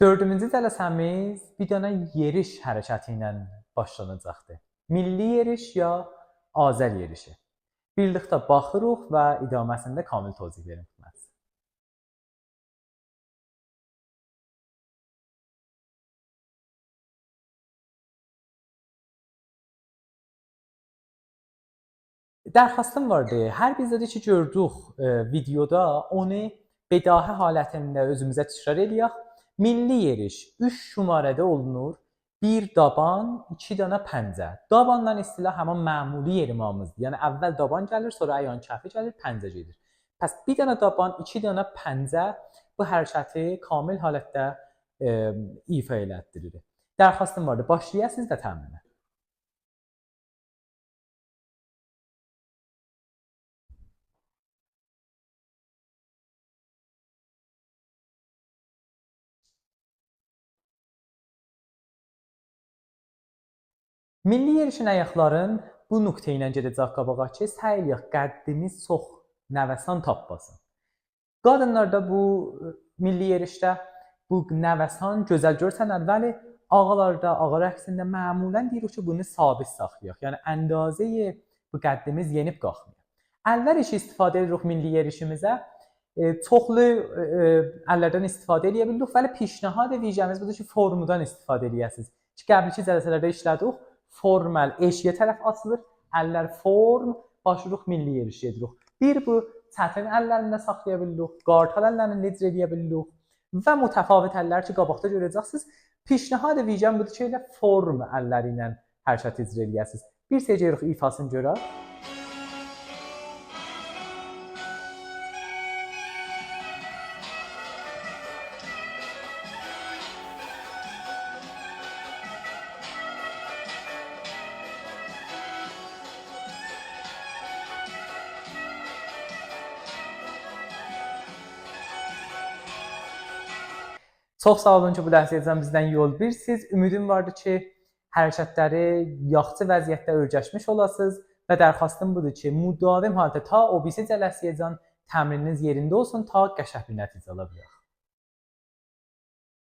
Dördüncü cələsəmiz bir dənə yeriş hərəkəti ilə başlanacaqdır. Milli yeriş ya Azər yerişi. Birlikdə baxırıq və idaməsində kamil tozih verim xidmət. Dərxwastım vardı. Hər bir zədə ki gördük videoda onu bedahi halətində özümüzə təkrar eləyək. Milli yeriş 3 şumarədə olunur. 1 daban, 2 dənə pəncə. Dabandan istilah həmin məmuli yerimamızdır. Yəni əvvəl daban gəlir, sonra əyan kəfi gəlir, pəncə gedir. Pəs bir dənə daban, 2 dənə pəncə bu hərəkəti kamil halətdə ifa elətdirir. Dərxwastım vardı. Başlayasınız da təminə. Milli yerişin ayaqların bu nöqtə ilə gedəcək qabağa ki, səy eləyək qəddimiz çox nəvəsan tapmasın. Qadınlarda bu milli yerişdə bu nəvəsan gözəl görsənər, bəli ağalarda, ağa rəqsində məmulən deyirik ki, bunu sabit saxlayaq. Yəni əndazəyi bu qəddimiz yenib qalxmıyor. Əllər işi istifadə edirik milli yerişimizə. Çoxlu əllərdən istifadə edə bilirik, bəli pişnahad edəcəyimiz budur ki, formudan istifadə edəsiniz. Ki qəbləki cəlsələrdə işlədik. Formal eşiyə tərəf açılır. Əllər form, başlayırıq milli yeriş edirik. Bir bu çətin əllərində saxlaya bilirik, qartal əllərini necə edə bilirik və mütəfavit əllər ki, qabaqda görəcəksiniz. Pişnahad edəcəm budur ki, elə form əlləri ilə hərəkət icra edəsiniz. Bir səcəyirik ifasını görək. Çox sağ olun ki, bu ləhzəcədən bizdən yol bilirsiniz. Ümidim vardır ki, hərəkətləri yaxşı vəziyyətdə öyrəşmiş olasınız və dərxwastım budur ki, müdavim halda ta o birisi cələsiyəcən təmrininiz yerində olsun, ta qəşəng bir nəticə ala bilək.